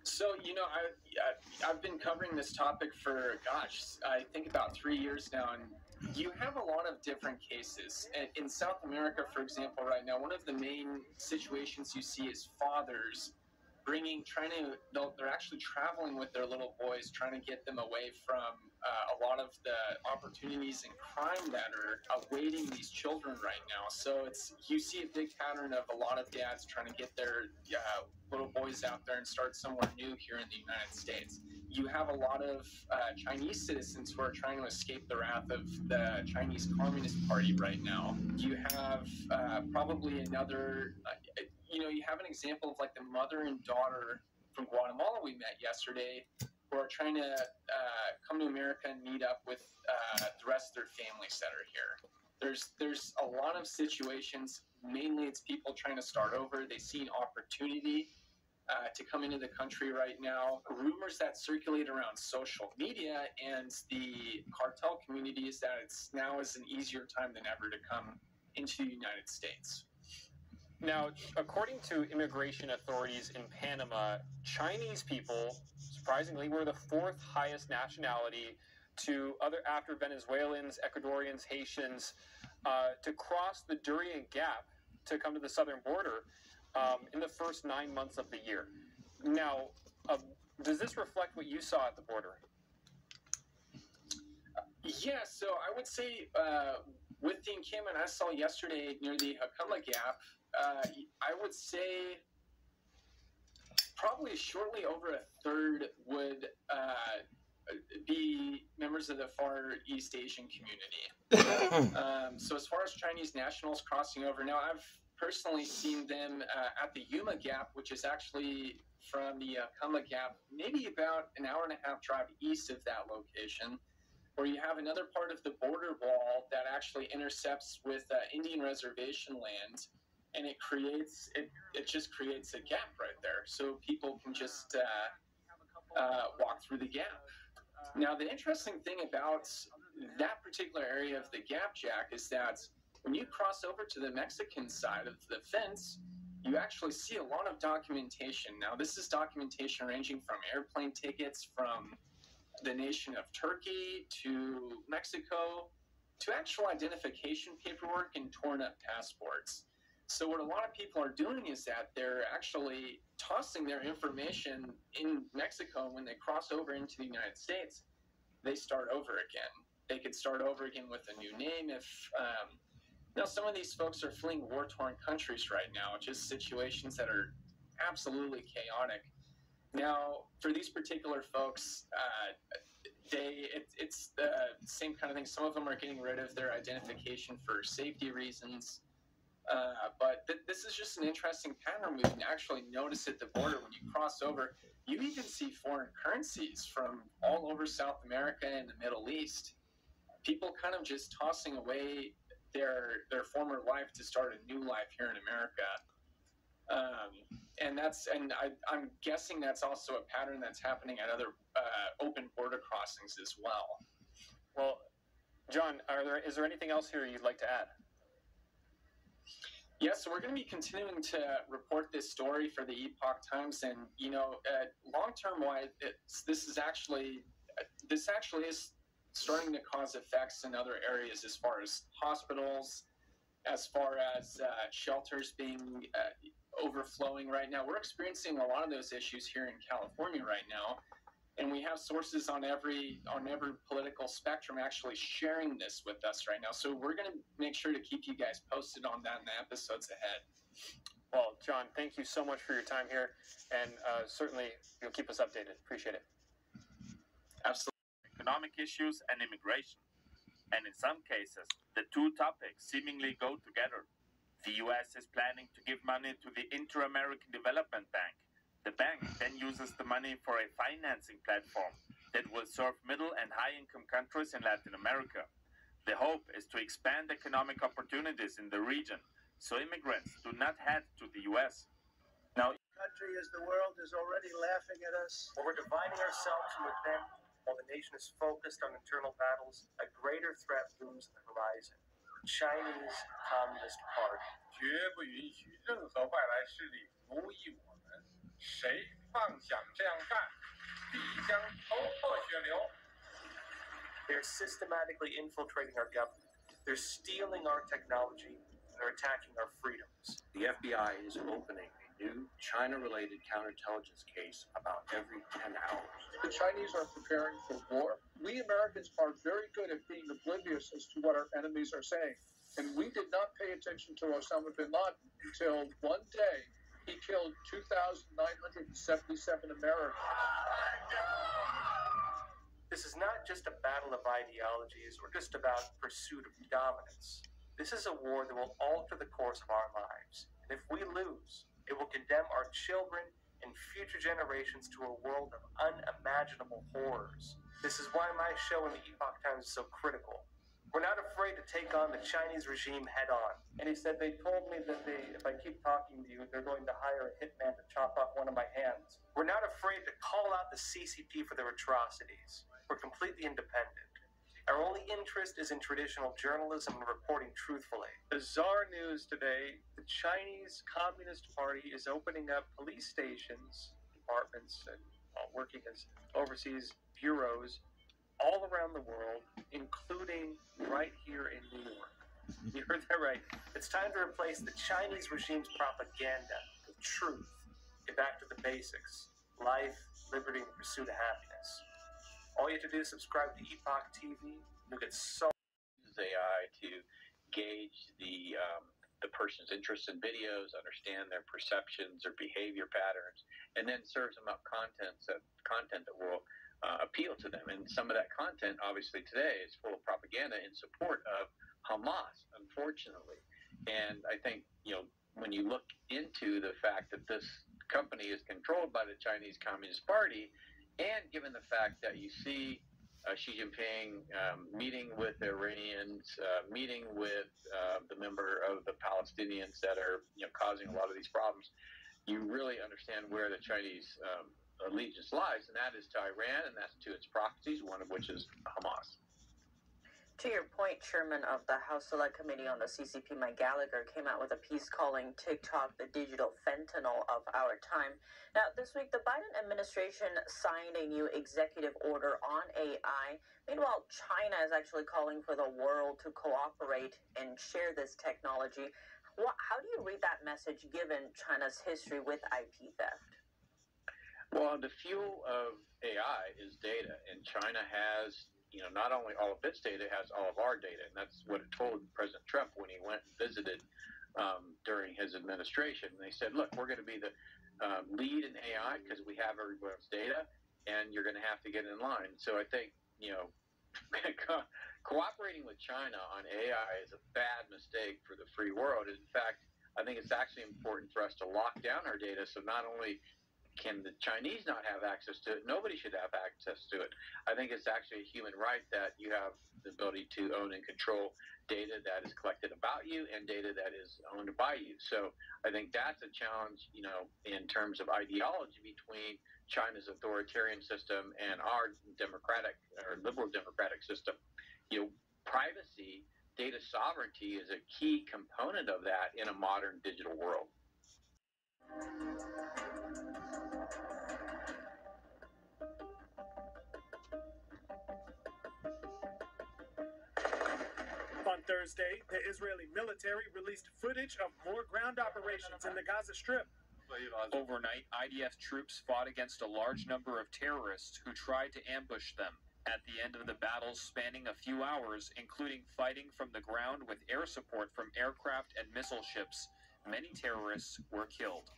So, I've been covering this topic for, gosh, I think about 3 years now, and you have a lot of different cases. In South America, for example, right now, one of the main situations you see is fathers they're actually traveling with their little boys, trying to get them away from a lot of the opportunities and crime that are awaiting these children right now. So you see a big pattern of a lot of dads trying to get their little boys out there and start somewhere new here in the United States. You have a lot of Chinese citizens who are trying to escape the wrath of the Chinese Communist Party right now. You have probably another, you have an example of like the mother and daughter from Guatemala we met yesterday who are trying to come to America and meet up with the rest of their families that are here. There's a lot of situations. Mainly, it's people trying to start over. They see an opportunity to come into the country right now. Rumors that circulate around social media and the cartel community is that now is an easier time than ever to come into the United States. Now, according to immigration authorities in Panama, Chinese people, surprisingly, were the fourth highest nationality after Venezuelans, Ecuadorians, Haitians, to cross the Darien Gap to come to the southern border in the first 9 months of the year. Now, does this reflect what you saw at the border? Yeah, so I would say with the encampment I saw yesterday near the Hakama Gap, I would say probably shortly over a third would be members of the Far East Asian community. So as far as Chinese nationals crossing over, now I've personally seen them at the Yuma Gap, which is actually from the Hakama Gap, maybe about an hour and a half drive east of that location, where you have another part of the border wall that actually intercepts with Indian reservation land, and it just creates a gap right there, so people can just walk through the gap. Now, the interesting thing about that particular area of the gap, Jack, is that when you cross over to the Mexican side of the fence, you actually see a lot of documentation. Now, this is documentation ranging from airplane tickets from the nation of Turkey to Mexico to actual identification paperwork and torn up passports. So what a lot of people are doing is that they're actually tossing their information in Mexico. When they cross over into the United States, they start over again. They could start over again with a new name if now some of these folks are fleeing war-torn countries right now, just situations that are absolutely chaotic. Now, for these particular folks, it's the same kind of thing. Some of them are getting rid of their identification for safety reasons. But this is just an interesting pattern. We can actually notice at the border when you cross over. You even see foreign currencies from all over South America and the Middle East. People kind of just tossing away their former life to start a new life here in America. And I'm guessing that's also a pattern that's happening at other open border crossings as well. Well, John, is there anything else here you'd like to add? Yes, so we're going to be continuing to report this story for the Epoch Times, and long-term wise, this actually is starting to cause effects in other areas, as far as hospitals, as far as shelters being overflowing right now. We're experiencing a lot of those issues here in California right now, and we have sources on every political spectrum actually sharing this with us right now. So we're going to make sure to keep you guys posted on that in the episodes ahead. Well, John, thank you so much for your time here, and certainly you'll keep us updated. Appreciate it. Absolutely. Economic issues and immigration. And in some cases, the two topics seemingly go together. The U.S. is planning to give money to the Inter-American Development Bank. The bank then uses the money for a financing platform that will serve middle and high-income countries in Latin America. The hope is to expand economic opportunities in the region so immigrants do not head to the U.S. Now, country as the world is already laughing at us. When we're dividing ourselves from within, while the nation is focused on internal battles, a greater threat looms on the horizon. The Chinese Communist Party. 绝不允许任何外来势力奴役我们，谁妄想这样干，必将头破血流。 They're systematically infiltrating our government. They're stealing our technology. And they're attacking our freedoms. The FBI is opening a new China-related counterintelligence case about every 10 hours. The Chinese are preparing for war. We Americans are very good at being oblivious as to what our enemies are saying. And we did not pay attention to Osama bin Laden until one day he killed 2,977 Americans. This is not just a battle of ideologies or just about pursuit of dominance. This is a war that will alter the course of our lives. And if we lose, it will condemn our children and future generations to a world of unimaginable horrors. This is why my show in the Epoch Times is so critical. We're not afraid to take on the Chinese regime head on. And he said, they told me that if I keep talking to you, they're going to hire a hitman to chop off one of my hands. We're not afraid to call out the CCP for their atrocities. We're completely independent. Our only interest is in traditional journalism and reporting truthfully. Bizarre news today. The Chinese Communist Party is opening up police stations, departments, and working as overseas bureaus all around the world, including right here in New York. You heard that right. It's time to replace the Chinese regime's propaganda with truth. Get back to the basics. Life, liberty, and the pursuit of happiness. All you have to do is subscribe to Epoch TV. You'll get so uses AI to gauge the person's interest in videos, understand their perceptions or behavior patterns, and then serves them up content that will appeal to them. And some of that content, obviously today, is full of propaganda in support of Hamas, unfortunately. And I think, when you look into the fact that this company is controlled by the Chinese Communist Party, and given the fact that you see Xi Jinping meeting with the Iranians, meeting with the member of the Palestinians that are causing a lot of these problems, you really understand where the Chinese allegiance lies, and that is to Iran, and that's to its proxies, one of which is Hamas. To your point, Chairman of the House Select Committee on the CCP, Mike Gallagher, came out with a piece calling TikTok the digital fentanyl of our time. Now, this week, the Biden administration signed a new executive order on AI. Meanwhile, China is actually calling for the world to cooperate and share this technology. How do you read that message given China's history with IP theft? Well, the fuel of AI is data, and China has not only all of its data, it has all of our data. And that's what it told President Trump when he went and visited during his administration. And they said, look, we're going to be the lead in AI because we have everyone's data, and you're going to have to get in line. So I think, cooperating with China on AI is a bad mistake for the free world. In fact, I think it's actually important for us to lock down our data so not only can the Chinese not have access to it, nobody should have access to it. I think it's actually a human right that you have the ability to own and control data that is collected about you and data that is owned by you. So I think that's a challenge, in terms of ideology between China's authoritarian system and our democratic or liberal democratic system. Privacy, data sovereignty is a key component of that in a modern digital world. On Thursday, the Israeli military released footage of more ground operations in the Gaza Strip. Overnight, IDF troops fought against a large number of terrorists who tried to ambush them. At the end of the battles spanning a few hours, including fighting from the ground with air support from aircraft and missile ships, many terrorists were killed.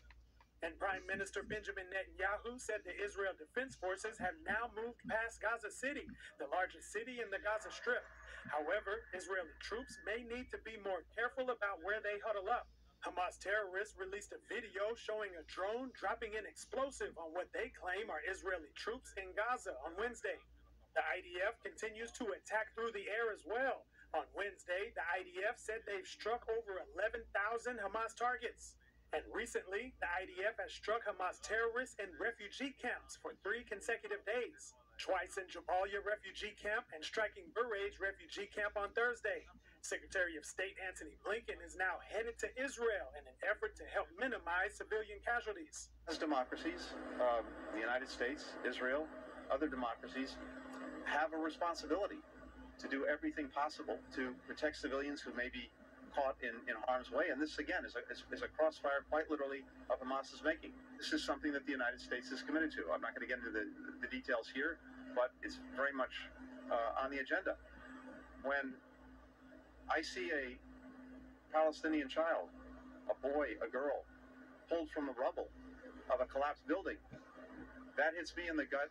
And Prime Minister Benjamin Netanyahu said the Israel Defense Forces have now moved past Gaza City, the largest city in the Gaza Strip. However, Israeli troops may need to be more careful about where they huddle up. Hamas terrorists released a video showing a drone dropping an explosive on what they claim are Israeli troops in Gaza on Wednesday. The IDF continues to attack through the air as well. On Wednesday, the IDF said they've struck over 11,000 Hamas targets. And recently, the IDF has struck Hamas terrorists in refugee camps for 3 consecutive days. Twice in Jabalia refugee camp and striking Bureij refugee camp on Thursday. Secretary of State Antony Blinken is now headed to Israel in an effort to help minimize civilian casualties. As democracies, the United States, Israel, other democracies have a responsibility to do everything possible to protect civilians who may be caught in harm's way. And this, again, is a crossfire, quite literally, of Hamas's making. This is something that the United States is committed to. I'm not going to get into the details here, but it's very much on the agenda. When I see a Palestinian child, a boy, a girl, pulled from the rubble of a collapsed building, that hits me in the gut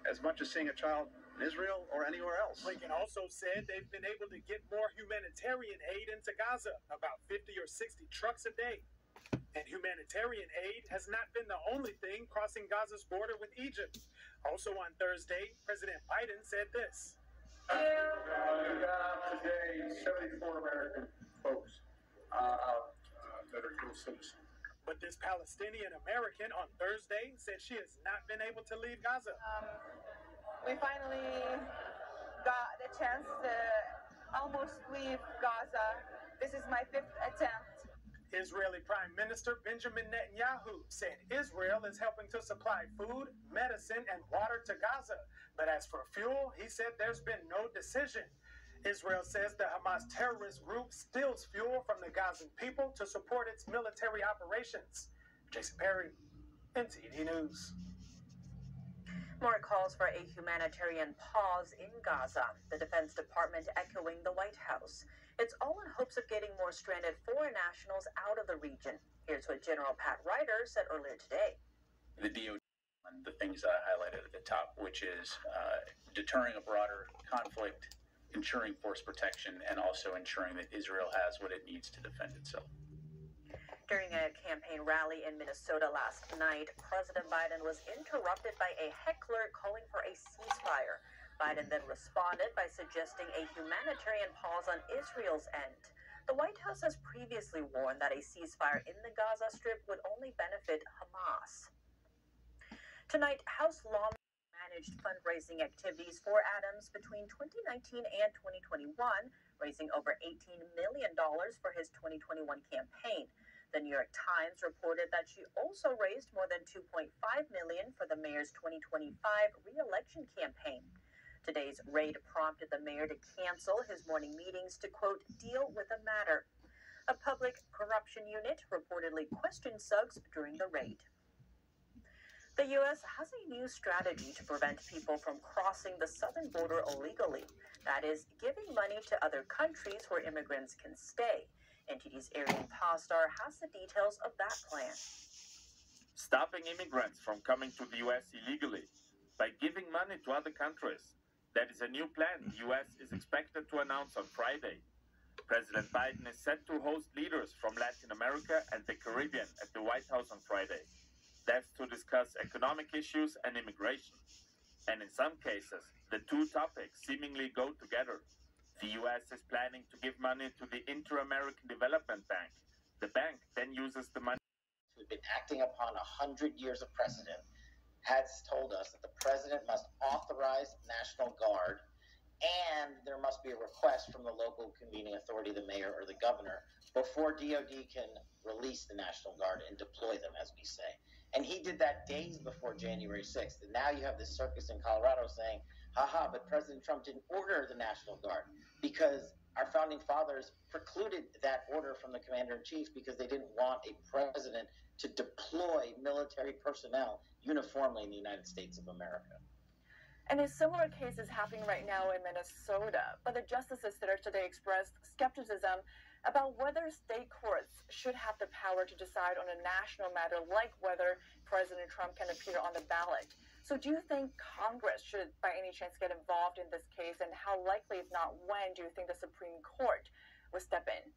as much as seeing a child in Israel or anywhere else. Blinken also said they've been able to get more humanitarian aid into Gaza, about 50 or 60 trucks a day. And humanitarian aid has not been the only thing crossing Gaza's border with Egypt. Also on Thursday, President Biden said this. We got today 74 American folks that are dual citizens. But this Palestinian American on Thursday said she has not been able to leave Gaza. We finally got the chance to almost leave Gaza. This is my 5th attempt. Israeli Prime Minister Benjamin Netanyahu said Israel is helping to supply food, medicine, and water to Gaza. But as for fuel, he said there's been no decision. Israel says the Hamas terrorist group steals fuel from the Gazan people to support its military operations. Jason Perry, NTD News. More calls for a humanitarian pause in Gaza, the Defense Department echoing the White House. It's all in hopes of getting more stranded foreign nationals out of the region. Here's what General Pat Ryder said earlier today. The DoD, the things that I highlighted at the top, which is deterring a broader conflict, ensuring force protection, and also ensuring that Israel has what it needs to defend itself. During a campaign rally in Minnesota last night, President Biden was interrupted by a heckler calling for a ceasefire. Biden then responded by suggesting a humanitarian pause on Israel's end. The White House has previously warned that a ceasefire in the Gaza Strip would only benefit Hamas. Tonight, House lawmakers managed fundraising activities for Adams between 2019 and 2021, raising over $18 million for his 2021 campaign. The New York Times reported that she also raised more than $2.5 million for the mayor's 2025 re-election campaign. Today's raid prompted the mayor to cancel his morning meetings to, quote, deal with the matter. A public corruption unit reportedly questioned Suggs during the raid. The U.S. has a new strategy to prevent people from crossing the southern border illegally. That is, giving money to other countries where immigrants can stay. NTD's Arian Pastar has the details of that plan. Stopping immigrants from coming to the U.S. illegally by giving money to other countries. That is a new plan the U.S. is expected to announce on Friday. President Biden is set to host leaders from Latin America and the Caribbean at the White House on Friday. That's to discuss economic issues and immigration. And in some cases, the two topics seemingly go together. The U.S. is planning to give money to the Inter-American Development Bank. The bank then uses the money. We've been acting upon 100 years of precedent has told us that the president must authorize National Guard and there must be a request from the local convening authority, the mayor or the governor, before DOD can release the National Guard and deploy them, as we say. And he did that days before January 6th. And now you have this circus in Colorado saying, haha, but President Trump didn't order the National Guard because our founding fathers precluded that order from the commander-in-chief because they didn't want a president to deploy military personnel uniformly in the United States of America. And a similar case is happening right now in Minnesota, but the justices there today expressed skepticism about whether state courts should have the power to decide on a national matter like whether President Trump can appear on the ballot. So do you think Congress should by any chance get involved in this case, and how likely, if not when, do you think the Supreme Court would step in?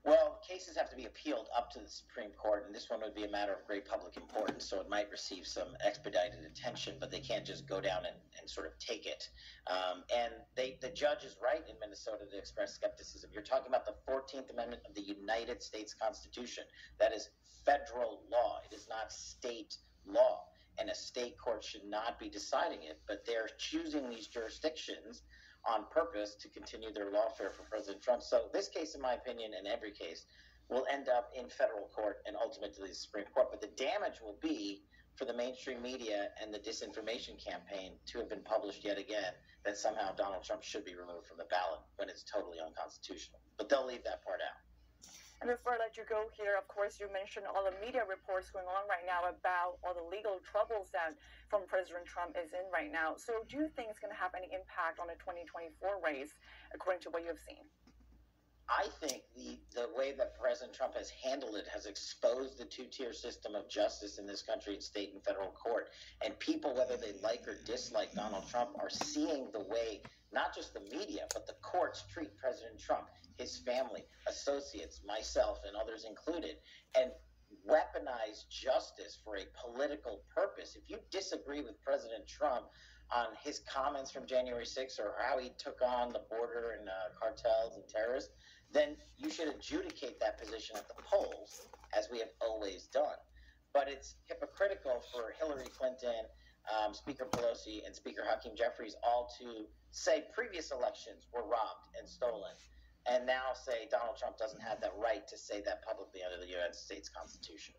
Well, cases have to be appealed up to the Supreme Court, and this one would be a matter of great public importance, so it might receive some expedited attention, but they can't just go down and sort of take it. And the judge is right in Minnesota to express skepticism. You're talking about the 14th Amendment of the United States Constitution. That is federal law. It is not state law, and a state court should not be deciding it, but they're choosing these jurisdictions on purpose to continue their lawfare for President Trump. So this case, in my opinion, and every case, will end up in federal court and ultimately the Supreme Court. But the damage will be for the mainstream media and the disinformation campaign to have been published yet again that somehow Donald Trump should be removed from the ballot when it's totally unconstitutional. But they'll leave that part out. And before I let you go here, of course, you mentioned all the media reports going on right now about all the legal troubles that from President Trump is in right now. So do you think it's going to have any impact on the 2024 race, according to what you have seen? I think the way that President Trump has handled it has exposed the two-tier system of justice in this country in state and federal court. And people, whether they like or dislike Donald Trump, are seeing the way not just the media, but the courts treat President Trump, his family, associates, myself, and others included, and weaponize justice for a political purpose. If you disagree with President Trump on his comments from January 6th or how he took on the border and cartels and terrorists, then you should adjudicate that position at the polls, as we have always done. But it's hypocritical for Hillary Clinton, Speaker Pelosi, and Speaker Hakeem Jeffries all to say previous elections were robbed and stolen, and now say Donald Trump doesn't have that right to say that publicly under the United States Constitution.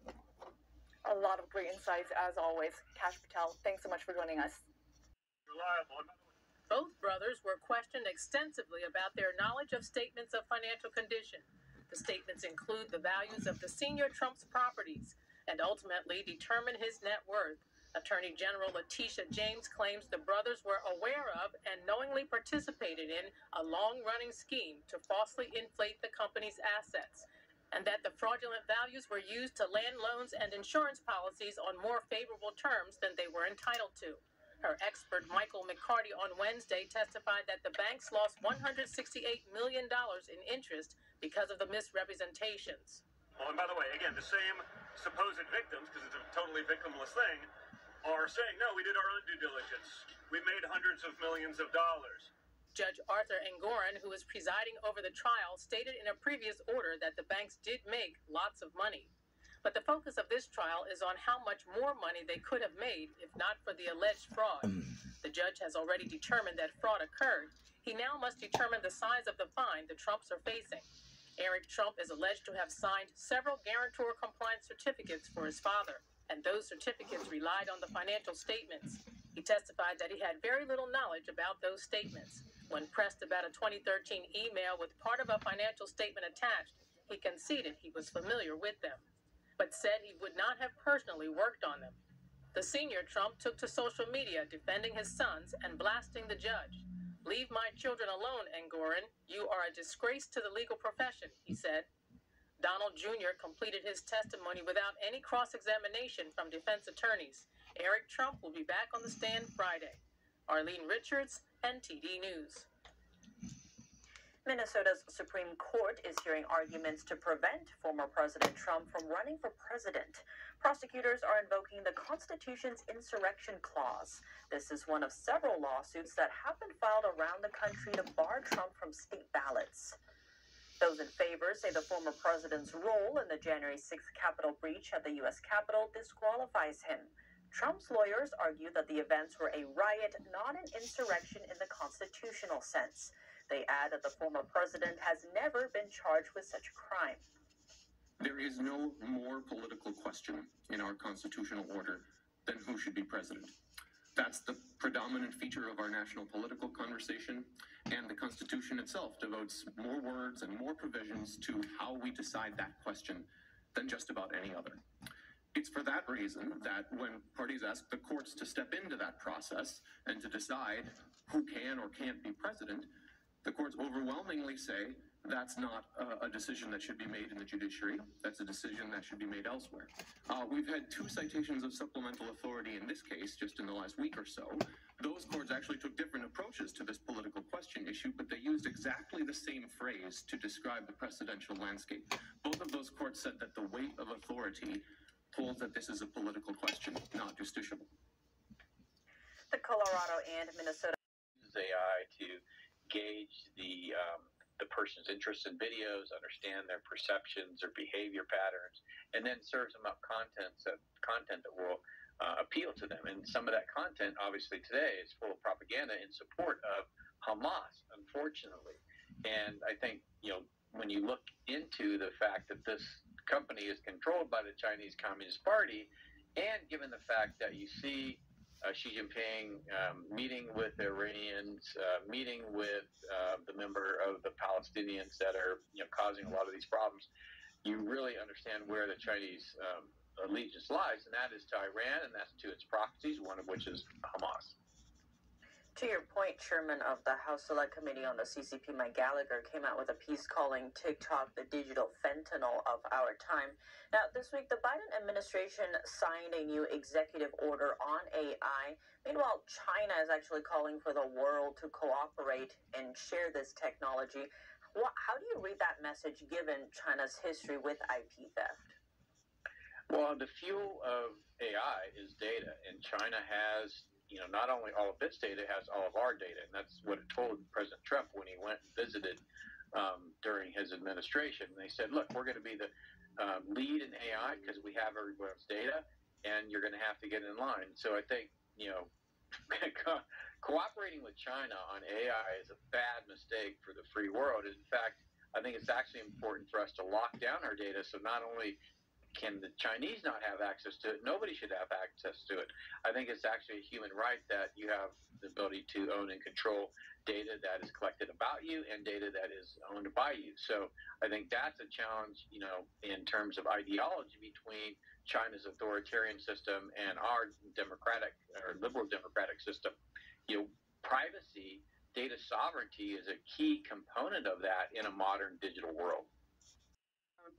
A lot of great insights, as always. Kash Patel, thanks so much for joining us. Both brothers were questioned extensively about their knowledge of statements of financial condition. The statements include the values of the senior Trump's properties and ultimately determine his net worth. Attorney General Letitia James claims the brothers were aware of and knowingly participated in a long-running scheme to falsely inflate the company's assets, and that the fraudulent values were used to land loans and insurance policies on more favorable terms than they were entitled to. Her expert, Michael McCarty, on Wednesday testified that the banks lost $168 million in interest because of the misrepresentations. Oh, and by the way, again, the same supposed victims, because it's a totally victimless thing, are saying, no, we did our own due diligence. We made hundreds of millions of dollars. Judge Arthur Engoron, who is presiding over the trial, stated in a previous order that the banks did make lots of money. But the focus of this trial is on how much more money they could have made if not for the alleged fraud. The judge has already determined that fraud occurred. He now must determine the size of the fine the Trumps are facing. Eric Trump is alleged to have signed several guarantor compliance certificates for his father, and those certificates relied on the financial statements. He testified that he had very little knowledge about those statements. When pressed about a 2013 email with part of a financial statement attached, he conceded he was familiar with them, but said he would not have personally worked on them. The senior Trump took to social media defending his sons and blasting the judge. "Leave my children alone, Engoron. You are a disgrace to the legal profession," he said. Donald Jr. completed his testimony without any cross-examination from defense attorneys. Eric Trump will be back on the stand Friday. Arlene Richards, NTD News. Minnesota's Supreme Court is hearing arguments to prevent former President Trump from running for president. Prosecutors are invoking the Constitution's insurrection clause. This is one of several lawsuits that have been filed around the country to bar Trump from state ballots. Those in favor say the former president's role in the January 6th Capitol breach at the U.S. Capitol disqualifies him. Trump's lawyers argue that the events were a riot, not an insurrection in the constitutional sense. They add that the former president has never been charged with such a crime. There is no more political question in our constitutional order than who should be president. That's the predominant feature of our national political conversation, and the Constitution itself devotes more words and more provisions to how we decide that question than just about any other. It's for that reason that when parties ask the courts to step into that process and to decide who can or can't be president, the courts overwhelmingly say that's not a decision that should be made in the judiciary. That's a decision that should be made elsewhere. We've had 2 citations of supplemental authority in this case just in the last week or so. Those courts actually took different approaches to this political question issue, but they used exactly the same phrase to describe the presidential landscape. Both of those courts said that the weight of authority holds that this is a political question, not justiciable. The Colorado and Minnesota Use AI to gauge the person's interests in videos, understand their perceptions, their behavior patterns, and then serves them up content that will appeal to them. And some of that content, obviously today, is full of propaganda in support of Hamas, unfortunately. And I think, when you look into the fact that this company is controlled by the Chinese Communist Party, and given the fact that you see Xi Jinping meeting with the Iranians, meeting with the member of the Palestinians that are causing a lot of these problems, you really understand where the Chinese allegiance lies, and that is to Iran, and that's to its proxies, one of which is Hamas. To your point, Chairman of the House Select Committee on the CCP, Mike Gallagher, came out with a piece calling TikTok the digital fentanyl of our time. Now, this week, the Biden administration signed a new executive order on AI. Meanwhile, China is actually calling for the world to cooperate and share this technology. How do you read that message given China's history with IP theft? Well, the fuel of AI is data, and China has not only all of its data, it has all of our data. And that's what it told President Trump when he went and visited during his administration. And they said, look, we're going to be the lead in AI because we have everyone's data, and you're going to have to get in line. So I think, cooperating with China on AI is a bad mistake for the free world. In fact, I think it's actually important for us to lock down our data so not only can the Chinese not have access to it, nobody should have access to it. I think it's actually a human right that you have the ability to own and control data that is collected about you and data that is owned by you. So I think that's a challenge, in terms of ideology between China's authoritarian system and our democratic or liberal democratic system. Privacy, data sovereignty is a key component of that in a modern digital world.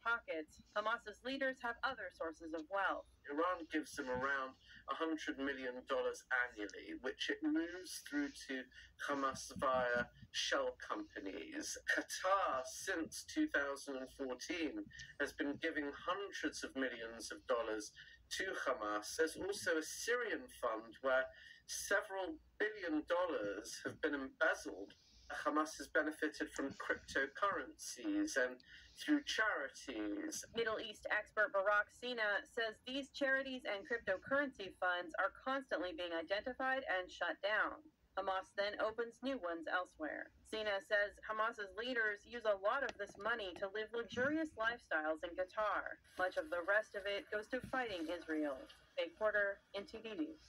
Pockets, Hamas's leaders have other sources of wealth. Iran gives them around $100 million annually, which it moves through to Hamas via shell companies. Qatar, since 2014, has been giving hundreds of millions of dollars to Hamas. There's also a Syrian fund where several $billions have been embezzled. Hamas has benefited from cryptocurrencies and through charities. Middle East expert Barak Sina says these charities and cryptocurrency funds are constantly being identified and shut down. Hamas then opens new ones elsewhere. Sina says Hamas's leaders use a lot of this money to live luxurious lifestyles in Qatar. Much of the rest of it goes to fighting Israel. Faye Porter, NTD News.